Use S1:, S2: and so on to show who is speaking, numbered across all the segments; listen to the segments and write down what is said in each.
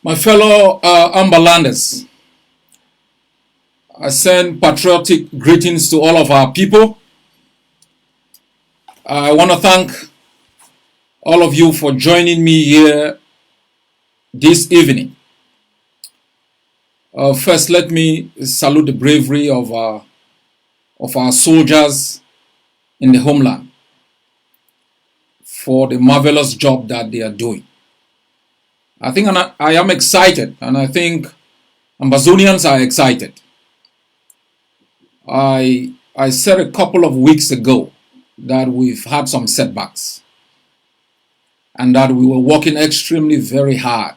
S1: My fellow Amberlanders, I send patriotic greetings to all of our people. I want to thank all of you for joining me here this evening. First, let me salute the bravery of our soldiers in the homeland for the marvelous job that they are doing. I think I am excited, and I think Ambazonians are excited. I said a couple of weeks ago that we've had some setbacks and that we were working extremely very hard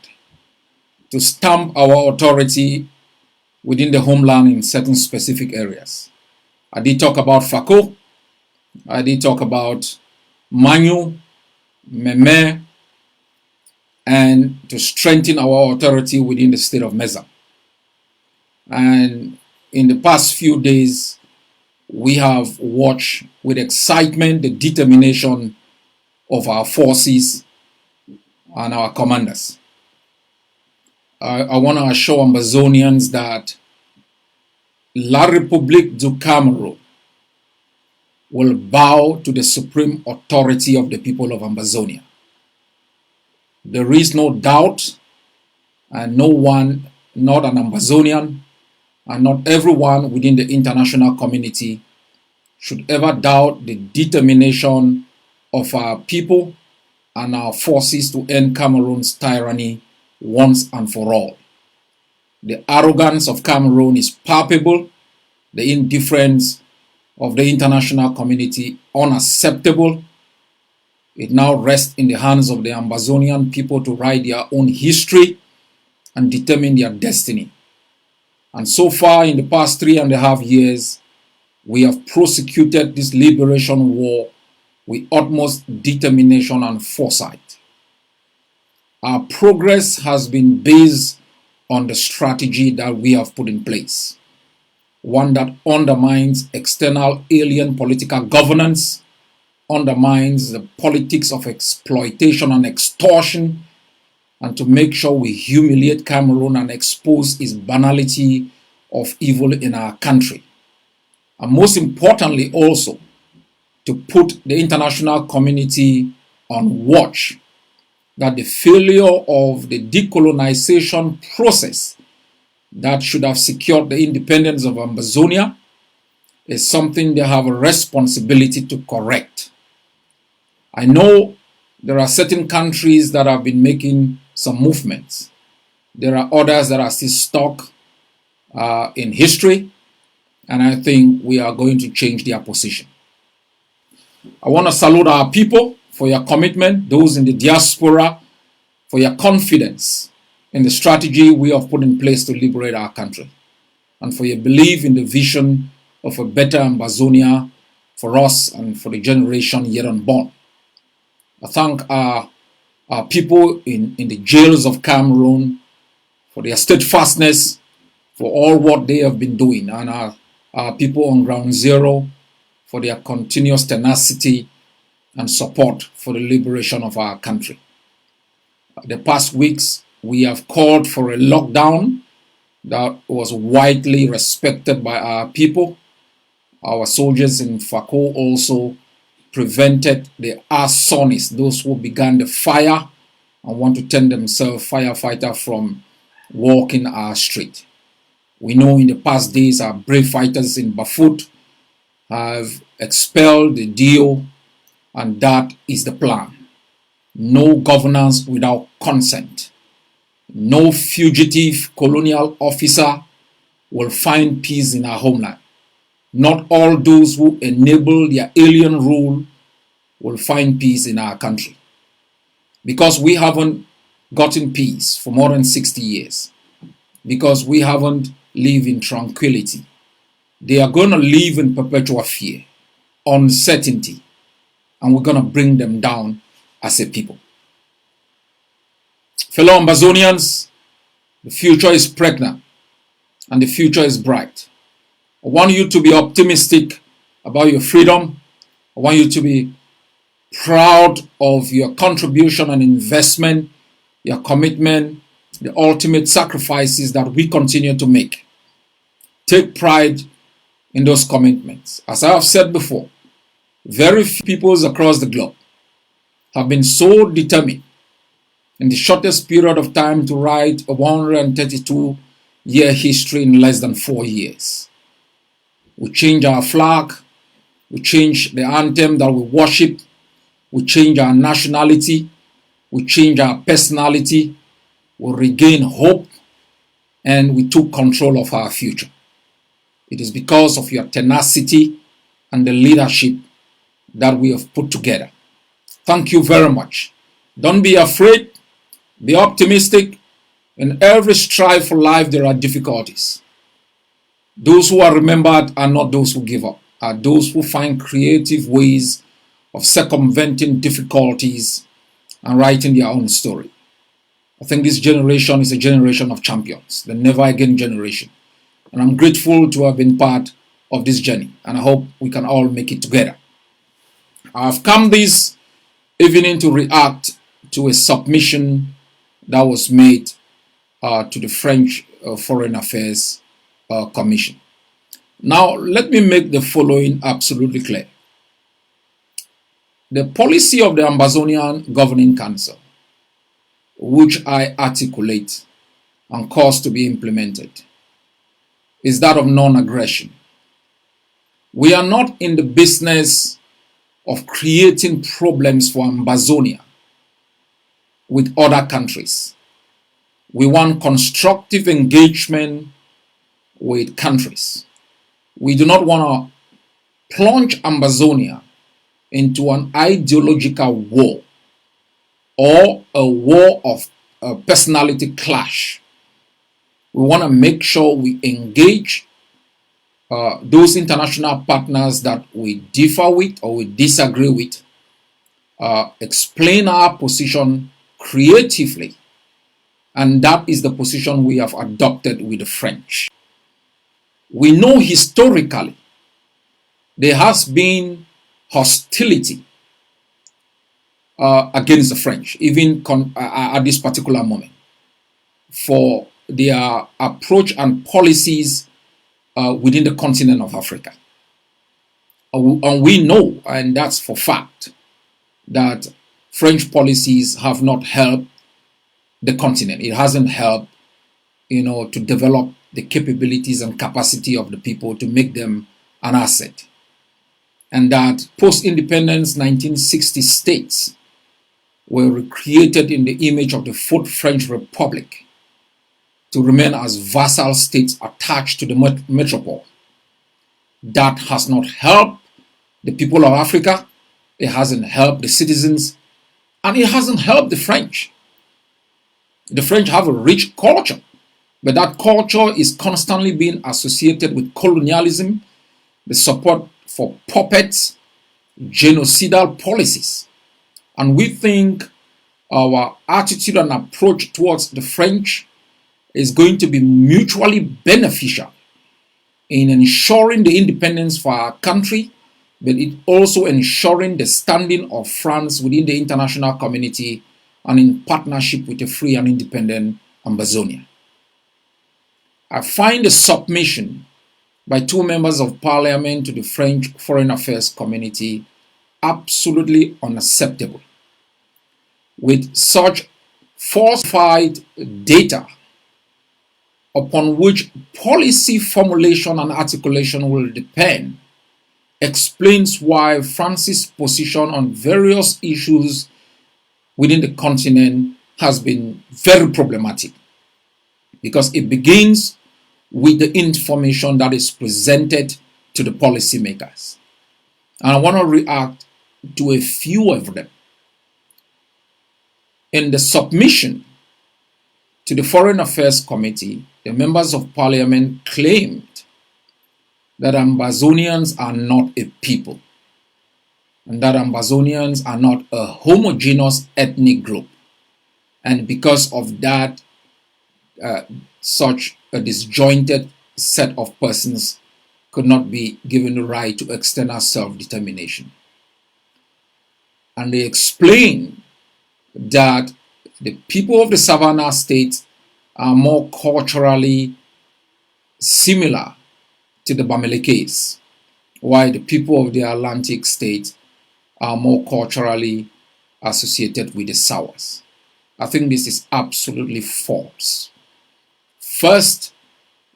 S1: to stamp our authority within the homeland in certain specific areas. I did talk about Fako, I did talk about Manyu, Meme, and to strengthen our authority within the state of Meza. And in the past few days, we have watched with excitement the determination of our forces and our commanders. I want to assure Ambazonians that La République du Cameroon will bow to the supreme authority of the people of Ambazonia. There is no doubt, and no one, not an Ambazonian, and not everyone within the international community should ever doubt the determination of our people and our forces to end Cameroon's tyranny once and for all. The arrogance of Cameroon is palpable, the indifference of the international community unacceptable. It now rests in the hands of the Ambazonian people to write their own history and determine their destiny. And so far, in the past 3.5 years, we have prosecuted this liberation war with utmost determination and foresight. Our progress has been based on the strategy that we have put in place, one that undermines external alien political governance, undermines the politics of exploitation and extortion, and to make sure we humiliate Cameroon and expose its banality of evil in our country. And most importantly also, to put the international community on watch that the failure of the decolonization process that should have secured the independence of Ambazonia is something they have a responsibility to correct. I know there are certain countries that have been making some movements. There are others that are still stuck in history, and I think we are going to change their position. I want to salute our people for your commitment, those in the diaspora, for your confidence in the strategy we have put in place to liberate our country, and for your belief in the vision of a better Ambazonia for us and for the generation yet unborn. I thank our people in the jails of Cameroon for their steadfastness, for all what they have been doing, and our people on ground zero for their continuous tenacity and support for the liberation of our country. The past weeks, we have called for a lockdown that was widely respected by our people. Our soldiers in Fako also prevented the arsonists, those who began the fire and want to turn themselves firefighter, from walking our street. We know in the past days our brave fighters in Bafut have expelled the DO, and that is the plan. No governance without consent. No fugitive colonial officer will find peace in our homeland. Not all those who enable their alien rule will find peace in our country. Because we haven't gotten peace for more than 60 years. Because we haven't lived in tranquility. They are going to live in perpetual fear, uncertainty, and we're going to bring them down as a people. Fellow Ambazonians, the future is pregnant and the future is bright. I want you to be optimistic about your freedom. I want you to be proud of your contribution and investment, your commitment, the ultimate sacrifices that we continue to make. Take pride in those commitments. As I have said before, very few peoples across the globe have been so determined in the shortest period of time to write a 132-year history in less than 4 years. We change our flag, we change the anthem that we worship, we change our nationality, we change our personality, we regain hope, and we took control of our future. It is because of your tenacity and the leadership that we have put together. Thank you very much. Don't be afraid. Be optimistic. In every strive for life, there are difficulties. Those who are remembered are not those who give up, are those who find creative ways of circumventing difficulties and writing their own story. I think this generation is a generation of champions, the never again generation. And I'm grateful to have been part of this journey, and I hope we can all make it together. I've come this evening to react to a submission that was made to the French Foreign Affairs Commission. Now, let me make the following absolutely clear. The policy of the Amazonian Governing Council, which I articulate and cause to be implemented, is that of non-aggression. We are not in the business of creating problems for Amazonia with other countries. We want constructive engagement with countries. We do not want to plunge Amazonia into an ideological war or a war of personality clash. We want to make sure we engage those international partners that we differ with or we disagree with, explain our position creatively, and that is the position we have adopted with the French. We know historically there has been hostility against the French, even at this particular moment, for their approach and policies within the continent of Africa. And we know, and that's for fact, that French policies have not helped the continent. It hasn't helped, to develop the capabilities and capacity of the people to make them an asset. And that post-independence 1960 states were recreated in the image of the Fourth French Republic to remain as vassal states attached to the metropole. That has not helped the people of Africa, it hasn't helped the citizens, and it hasn't helped the French. The French have a rich culture, but that culture is constantly being associated with colonialism, the support for puppets, genocidal policies. And we think our attitude and approach towards the French is going to be mutually beneficial in ensuring the independence for our country, but it also ensuring the standing of France within the international community and in partnership with a free and independent Amazonia. I find the submission by two members of parliament to the French Foreign Affairs Committee absolutely unacceptable. With such falsified data upon which policy formulation and articulation will depend, explains why France's position on various issues within the continent has been very problematic, because it begins with the information that is presented to the policymakers. And I want to react to a few of them. In the submission to the Foreign Affairs Committee, the members of parliament claimed that Amazonians are not a people, and that Amazonians are not a homogeneous ethnic group. And because of that, such a disjointed set of persons could not be given the right to external self-determination. and they explain that the people of the Savannah State are more culturally similar to the Bamilekes, while the people of the Atlantic State are more culturally associated with the Sawas. I think this is absolutely false. First,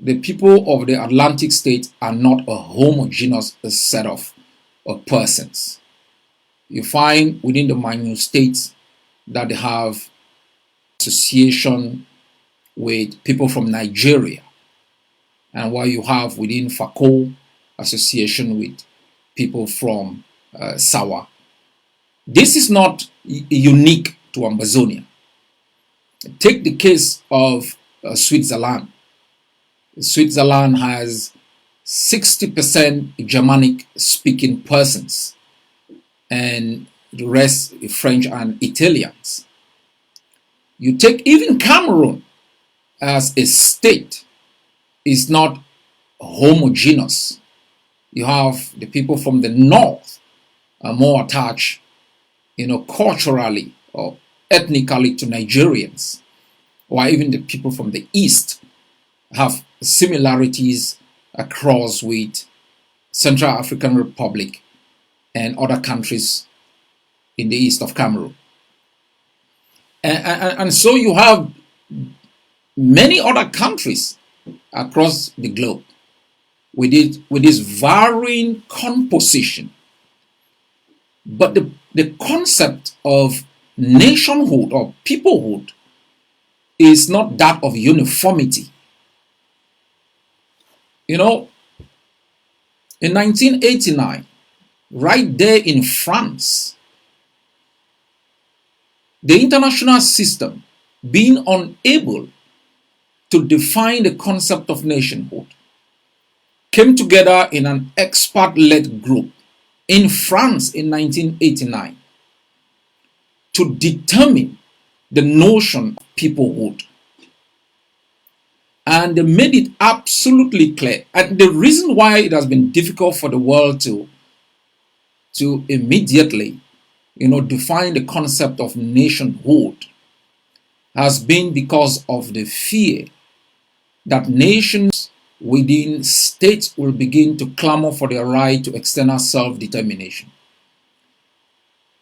S1: the people of the Atlantic State are not a homogeneous set of persons. You find within the minute states that they have association with people from Nigeria, and while you have within Fako association with people from Sawa. This is not unique to Ambazonia. Take the case of Switzerland. Switzerland has 60% Germanic speaking persons, and the rest French and Italians. You take even Cameroon as a state is not homogeneous. You have the people from the north are more attached, culturally or ethnically to Nigerians, while even the people from the east have similarities across with Central African Republic and other countries in the east of Cameroon. And so you have many other countries across the globe with this varying composition. But the concept of nationhood or peoplehood is not that of uniformity. In 1989, right there in France, the international system being unable to define the concept of nationhood came together in an expert-led group in France in 1989 to determine the notion of peoplehood. And they made it absolutely clear. And the reason why it has been difficult for the world to immediately, define the concept of nationhood has been because of the fear that nations within states will begin to clamor for their right to external self-determination.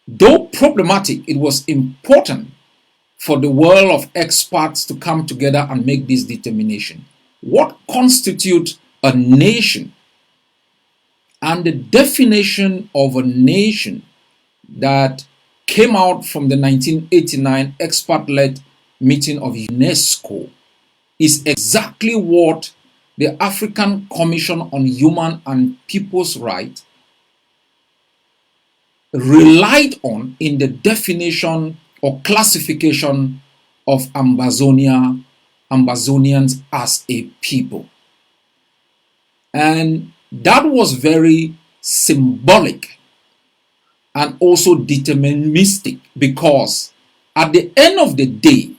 S1: Though problematic, it was important for the world of experts to come together and make this determination. What constitutes a nation? And the definition of a nation that came out from the 1989 expert-led meeting of UNESCO is exactly what the African Commission on Human and People's Rights relied on in the definition or classification of Ambazonians as a people. And that was very symbolic and also deterministic, because at the end of the day,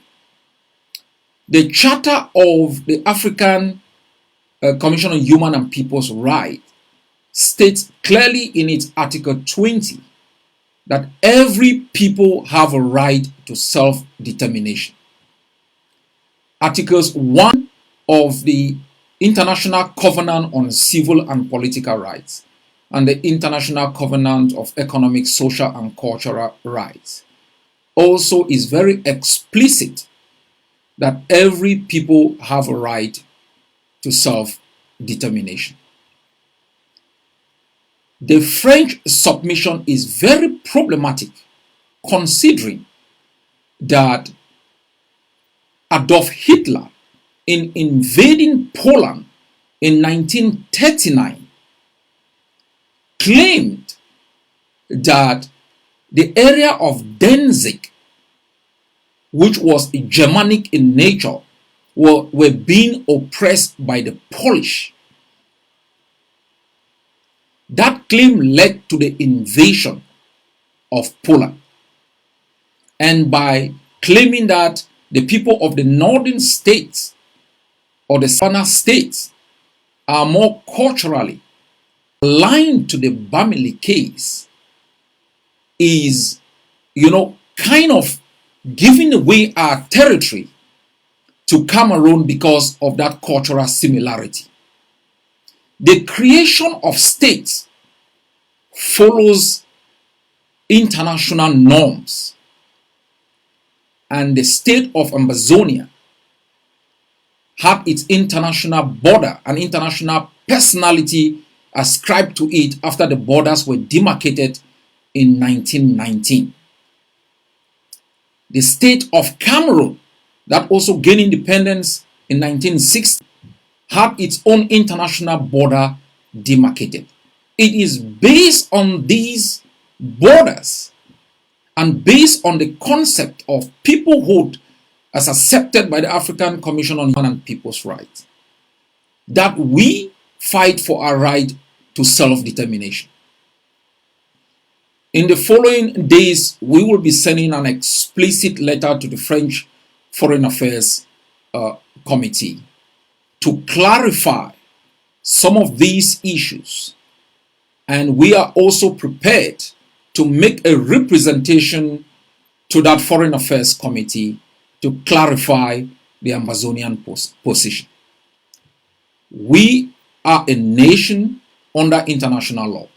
S1: the Charter of the African Commission on Human and People's Rights states clearly in its Article 20 that every people have a right to self-determination. Articles 1 of the International Covenant on Civil and Political Rights and the International Covenant of Economic, Social and Cultural Rights also is very explicit that every people have a right to self-determination. The French submission is very problematic, considering that Adolf Hitler, in invading Poland in 1939, claimed that the area of Danzig, which was Germanic in nature, were being oppressed by the Polish. That claim led to the invasion of Poland. And by claiming that the people of the northern states or the southern states are more culturally aligned to the Bamileke case, is kind of giving away our territory to Cameroon because of that cultural similarity. The creation of states follows international norms, and the state of Amazonia had its international border and international personality ascribed to it after the borders were demarcated in 1919. The state of Cameroon, that also gained independence in 1960, had its own international border demarcated. It is based on these borders and based on the concept of peoplehood as accepted by the African Commission on Human and People's Rights that we fight for our right to self-determination. In the following days, we will be sending an explicit letter to the French Foreign Affairs Committee to clarify some of these issues. And we are also prepared to make a representation to that Foreign Affairs Committee to clarify the Amazonian position. We are a nation under international law.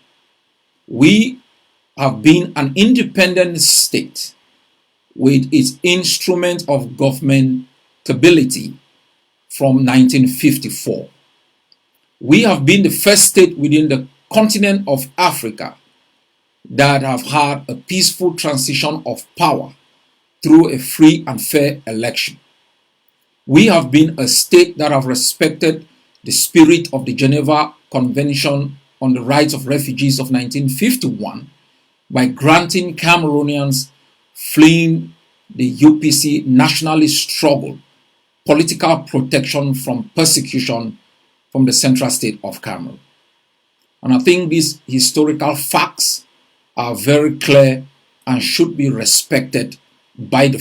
S1: We have been an independent state with its instrument of governmentability from 1954. We have been the first state within the continent of Africa that have had a peaceful transition of power through a free and fair election. We have been a state that have respected the spirit of the Geneva Convention on the Rights of Refugees of 1951 by granting Cameroonians fleeing the UPC nationalist struggle political protection from persecution from the central state of Cameroon. And I think these historical facts are very clear and should be respected by the